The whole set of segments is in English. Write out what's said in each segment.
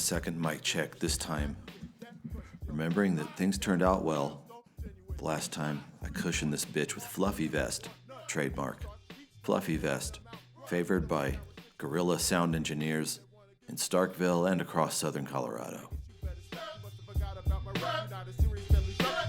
second mic check this time. Remembering that things turned out well. The last time I cushioned this bitch with Fluffy Vest, trademark. Fluffy Vest, favored by guerrilla sound engineers in Starkville and across southern Colorado.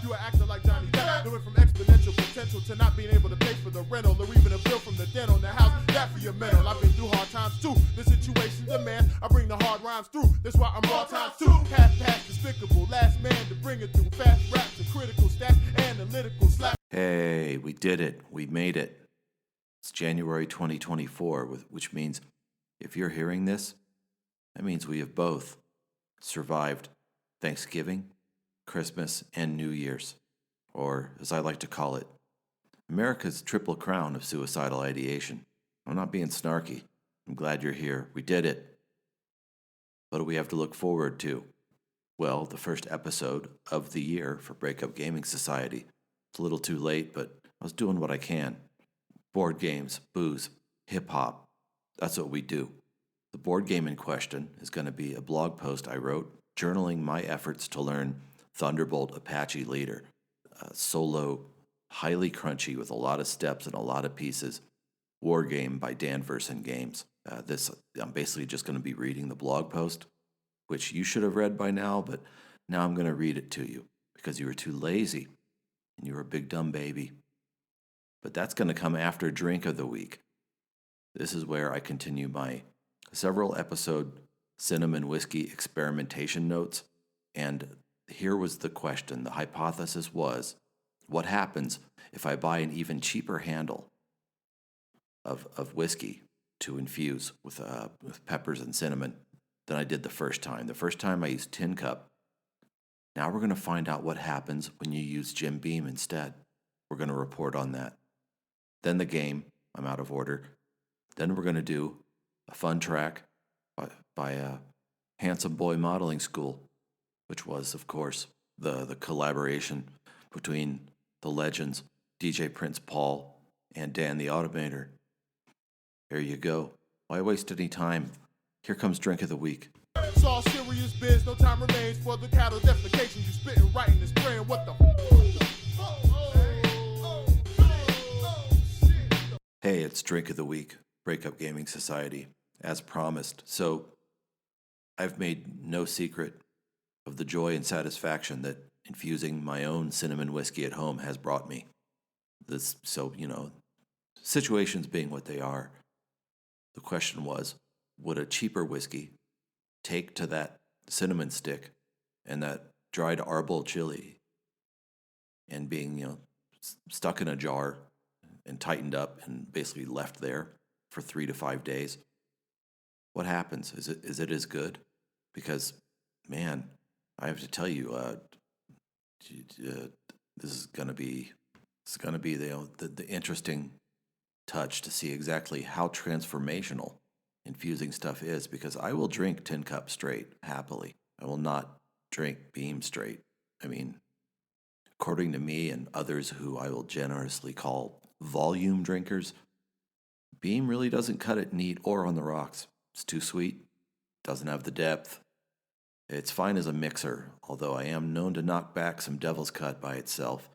You are acting like Johnny Depp, doing from exponential potential to not being able to pay for the rental or even a bill from the den on the house. That for your mental. I've been through hard times too. The situation demand I bring the hard rhymes through. That's why I'm raw times too. Half past despicable, last man to bring it through. Fast rap to critical stats, analytical slap. Hey, we did it. We made it. It's January 2024, which means if you're hearing this, that means we have both survived Thanksgiving, Christmas, and New Year's, or as I like to call it, America's triple crown of suicidal ideation. I'm not being snarky. I'm glad you're here. We did it. What do we have to look forward to? Well, the first episode of the year for Breakup Gaming Society. It's a little too late, but I was doing what I can. Board games, booze, hip-hop. That's what we do. The board game in question is going to be a blog post I wrote journaling my efforts to learn Thunderbolt Apache Leader, solo, highly crunchy with a lot of steps and a lot of pieces, war game by Dan Verson Games. I'm basically just going to be reading the blog post, which you should have read by now, but now I'm going to read it to you because you were too lazy and you were a big dumb baby. But that's going to come after Drink of the Week. This is where I continue my several episode cinnamon whiskey experimentation notes, and here was the question. The hypothesis was, what happens if I buy an even cheaper handle of whiskey to infuse with peppers and cinnamon than I did the first time? The first time I used Tin Cup. Now we're going to find out what happens when you use Jim Beam instead. We're going to report on that. Then the game. I'm out of order. Then we're going to do a fun track by a Handsome Boy Modeling School, which was, of course, the collaboration between the legends DJ Prince Paul and Dan the Automator. There you go. Why waste any time? Here comes Drink of the Week. It's all serious biz, no time remains for the cattle defecation. You spitting right in this brain, what the Hey, it's Drink of the Week, Breakup Gaming Society, as promised. So, I've made no secret of the joy and satisfaction that infusing my own cinnamon whiskey at home has brought me. Situations being what they are, the question was, would a cheaper whiskey take to that cinnamon stick and that dried arbol chile and being, stuck in a jar and tightened up and basically left there for 3 to 5 days? What happens? Is it as good? Because, man, I have to tell you, this is gonna be the interesting touch to see exactly how transformational infusing stuff is. Because I will drink Tin Cup straight happily. I will not drink Beam straight. I mean, according to me and others who I will generously call volume drinkers, Beam really doesn't cut it neat or on the rocks. It's too sweet. Doesn't have the depth. It's fine as a mixer, although I am known to knock back some Devil's Cut by itself.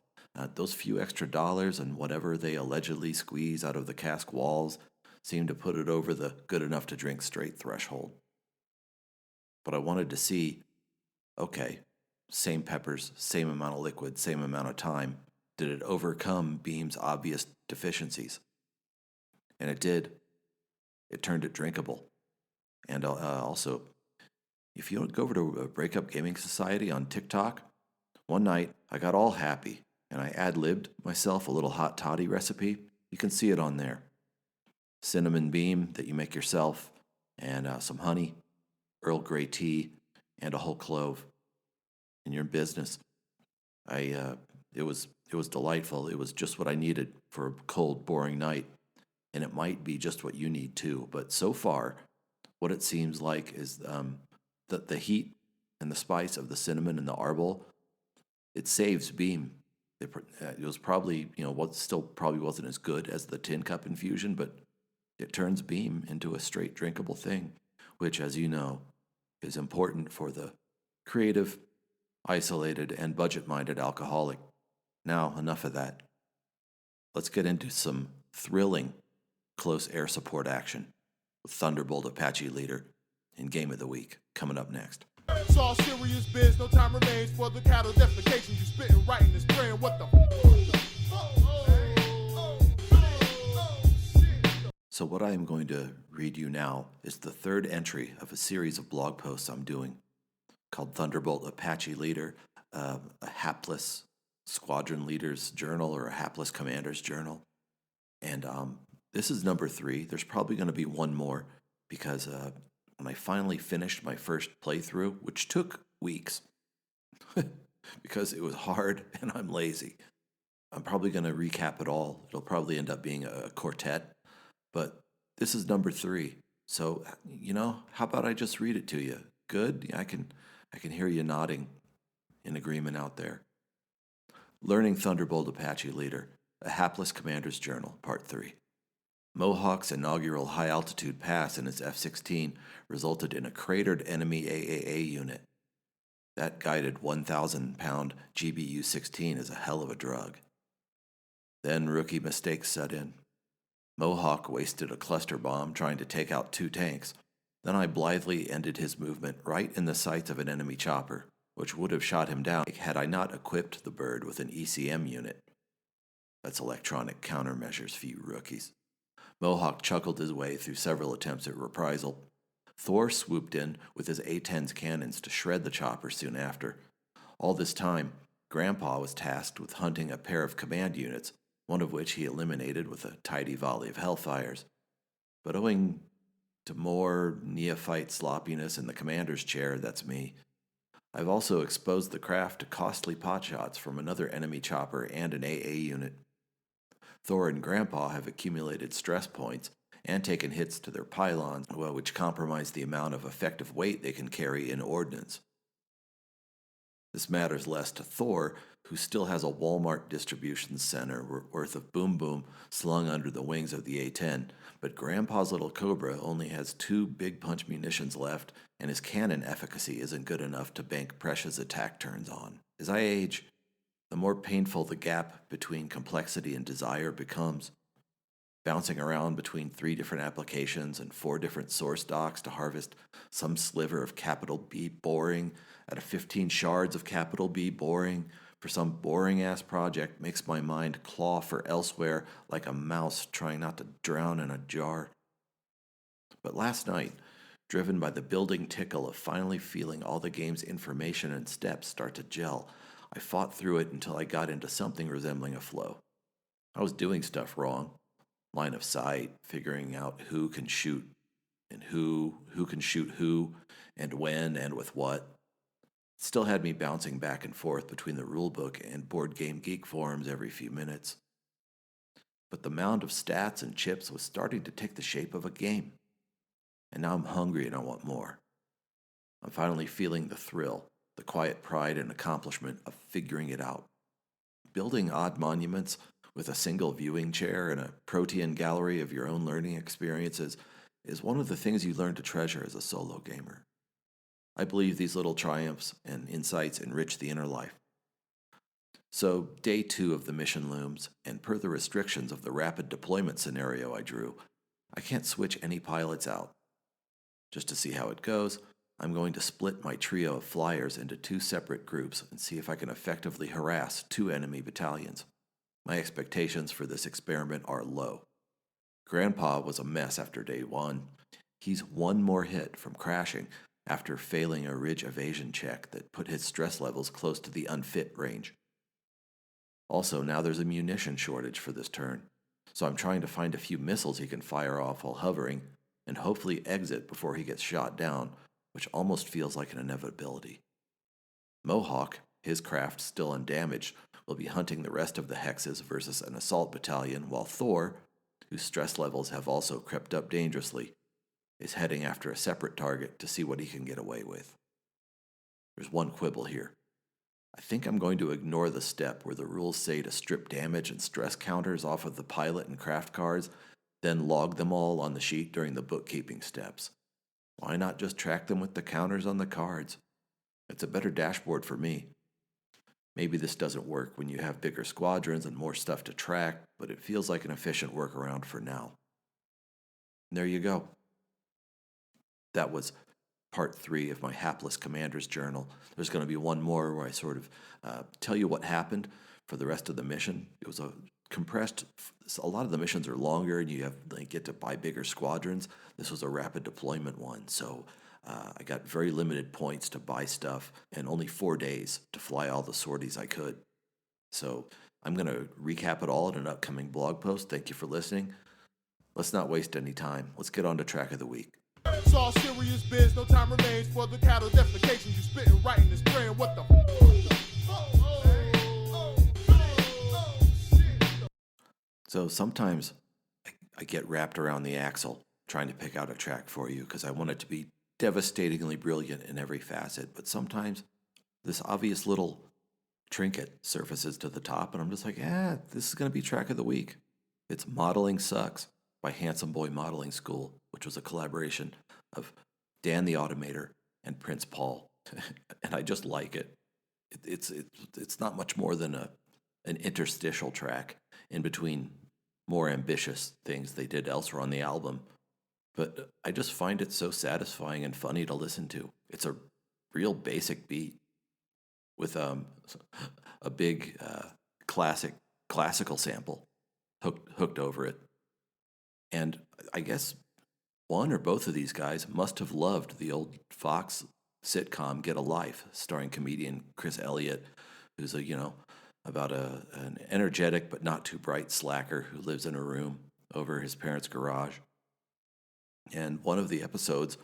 Those few extra dollars and whatever they allegedly squeeze out of the cask walls seem to put it over the good enough to drink straight threshold. But I wanted to see, okay, same peppers, same amount of liquid, same amount of time. Did it overcome Beam's obvious deficiencies? And it did. It turned it drinkable. And also, if you don't go over to Breakup Gaming Society on TikTok, one night I got all happy and I ad-libbed myself a little hot toddy recipe. You can see it on there. Cinnamon Beam that you make yourself, and some honey, Earl Grey tea, and a whole clove. And you're in business. It was delightful. It was just what I needed for a cold, boring night. And it might be just what you need too. But so far, what it seems like is that the heat and the spice of the cinnamon and the arbol, it saves Beam. It was probably, what still probably wasn't as good as the Tin Cup infusion, but it turns Beam into a straight drinkable thing, which, as you know, is important for the creative, isolated, and budget-minded alcoholic. Now, enough of that. Let's get into some thrilling close air support action with Thunderbolt Apache Leader in Game of the Week, coming up next. It's all serious biz, no time remains for the cattle defecation. You spitting, writing, and spraying, what the So what I am going to read you now is the third entry of a series of blog posts I'm doing called Thunderbolt Apache Leader, a hapless squadron leader's journal or a hapless commander's journal. And this is number 3. There's probably going to be one more because when I finally finished my first playthrough, which took weeks because it was hard and I'm lazy, I'm probably going to recap it all. It'll probably end up being a quartet, but this is number 3. So, how about I just read it to you? Good? Yeah, I can hear you nodding in agreement out there. Learning Thunderbolt Apache Leader, a hapless commander's journal, part 3. Mohawk's inaugural high-altitude pass in its F-16 resulted in a cratered enemy a.k.a. unit. That guided 1,000-pound GBU-16 is a hell of a drug. Then rookie mistakes set in. Mohawk wasted a cluster bomb trying to take out 2 tanks. Then I blithely ended his movement right in the sights of an enemy chopper, which would have shot him down had I not equipped the bird with an ECM unit. That's electronic countermeasures for you rookies. Mohawk chuckled his way through several attempts at reprisal. Thor swooped in with his A-10's cannons to shred the chopper soon after. All this time, Grandpa was tasked with hunting a pair of command units, one of which he eliminated with a tidy volley of hellfires. But owing to more neophyte sloppiness in the commander's chair, that's me, I've also exposed the craft to costly potshots from another enemy chopper and an AA unit. Thor and Grandpa have accumulated stress points and taken hits to their pylons, which compromise the amount of effective weight they can carry in ordnance. This matters less to Thor, who still has a Walmart distribution center worth of boom boom slung under the wings of the A-10, but Grandpa's little Cobra only has 2 big punch munitions left, and his cannon efficacy isn't good enough to bank precious attack turns on. As I age, the more painful the gap between complexity and desire becomes. Bouncing around between 3 different applications and 4 different source docks to harvest some sliver of capital B boring out of 15 shards of capital B boring for some boring-ass project makes my mind claw for elsewhere like a mouse trying not to drown in a jar. But last night, driven by the building tickle of finally feeling all the game's information and steps start to gel, I fought through it until I got into something resembling a flow. I was doing stuff wrong. Line of sight, figuring out who can shoot and who can shoot who, and when and with what. It still had me bouncing back and forth between the rulebook and Board Game Geek forums every few minutes. But the mound of stats and chips was starting to take the shape of a game. And now I'm hungry and I want more. I'm finally feeling the thrill, the quiet pride and accomplishment of figuring it out. Building odd monuments with a single viewing chair and a protean gallery of your own learning experiences is one of the things you learn to treasure as a solo gamer. I believe these little triumphs and insights enrich the inner life. So, day 2 of the mission looms, and per the restrictions of the rapid deployment scenario I drew, I can't switch any pilots out. Just to see how it goes, I'm going to split my trio of flyers into 2 separate groups and see if I can effectively harass 2 enemy battalions. My expectations for this experiment are low. Grandpa was a mess after day 1. He's 1 more hit from crashing after failing a ridge evasion check that put his stress levels close to the unfit range. Also, now there's a munition shortage for this turn, so I'm trying to find a few missiles he can fire off while hovering and hopefully exit before he gets shot down, which almost feels like an inevitability. Mohawk, his craft still undamaged, will be hunting the rest of the hexes versus an assault battalion, while Thor, whose stress levels have also crept up dangerously, is heading after a separate target to see what he can get away with. There's one quibble here. I think I'm going to ignore the step where the rules say to strip damage and stress counters off of the pilot and craft cards, then log them all on the sheet during the bookkeeping steps. Why not just track them with the counters on the cards? It's a better dashboard for me. Maybe this doesn't work when you have bigger squadrons and more stuff to track, but it feels like an efficient workaround for now. And there you go. That was part 3 of my hapless commander's journal. There's going to be one more where I sort of tell you what happened for the rest of the mission. It was a compressed. A lot of the missions are longer, and you get to buy bigger squadrons. This was a rapid deployment one, so I got very limited points to buy stuff and only 4 days to fly all the sorties I could. So I'm going to recap it all in an upcoming blog post. Thank you for listening. Let's not waste any time. Let's get on to track of the week. It's all serious biz, no time remains for the cattle defecation. You spitting right in this brain, what the So sometimes I get wrapped around the axle trying to pick out a track for you because I want it to be devastatingly brilliant in every facet. But sometimes this obvious little trinket surfaces to the top, and I'm just like, this is going to be track of the week. It's Modeling Sucks by Handsome Boy Modeling School, which was a collaboration of Dan the Automator and Prince Paul. And I just like it. It's not much more than an interstitial track in between more ambitious things they did elsewhere on the album. But I just find it so satisfying and funny to listen to. It's a real basic beat with a big classical sample hooked over it. And I guess one or both of these guys must have loved the old Fox sitcom Get a Life, starring comedian Chris Elliott, who's about an energetic but not too bright slacker who lives in a room over his parents' garage. And one of the episodes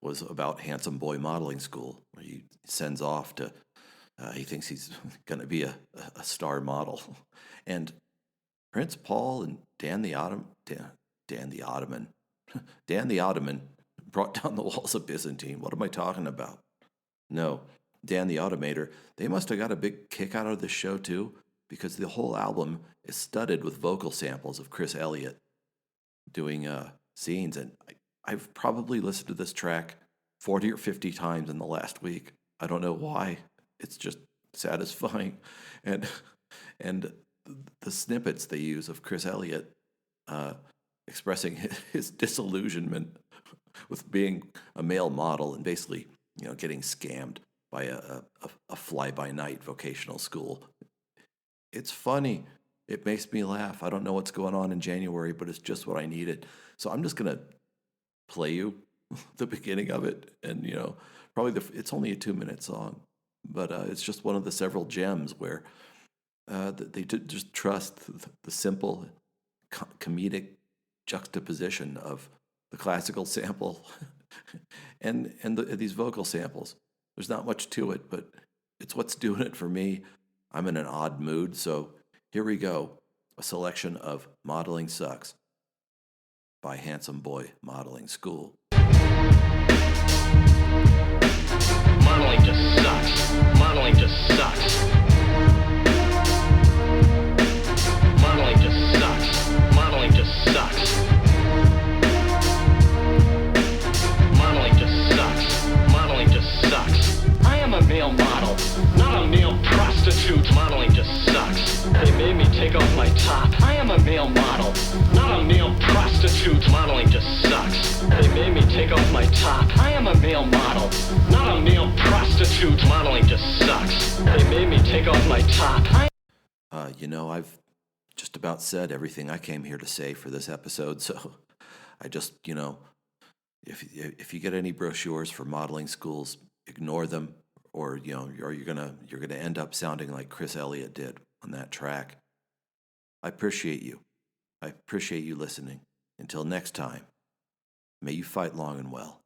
was about Handsome Boy Modeling School, where he sends off to, he thinks he's going to be a star model. And Prince Paul and Dan the Ottoman brought down the walls of Byzantine. What am I talking about? No, Dan the Automator, they must have got a big kick out of this show too, because the whole album is studded with vocal samples of Chris Elliott doing scenes. And I've probably listened to this track 40 or 50 times in the last week. I don't know why. It's just satisfying. And the snippets they use of Chris Elliott expressing his disillusionment with being a male model and basically, getting scammed by a fly-by-night vocational school. It's funny. It makes me laugh. I don't know what's going on in January, but it's just what I needed. So I'm just going to play you the beginning of it. And, probably it's only a 2-minute song, but it's just one of the several gems where they just trust the simple comedic juxtaposition of the classical sample and these vocal samples. There's not much to it, but it's what's doing it for me. I'm in an odd mood, so here we go. A selection of Modeling Sucks by Handsome Boy Modeling School. Modeling just sucks. Modeling just sucks. Modeling just sucks. Modeling just sucks. Modeling just sucks. Modeling just sucks. I am a male model, not a male prostitute. Modeling just sucks. They made me take off my top. I am a male model, not a male prostitute. Modeling just sucks. They made me take off my top. I am a male model, not a male prostitute. Modeling just sucks. They made me take off my top. I've just about said everything I came here to say for this episode, so I just, if you get any brochures for modeling schools, ignore them, or you're gonna end up sounding like Chris Elliott did on that track. I appreciate you. I appreciate you listening. Until next time, may you fight long and well.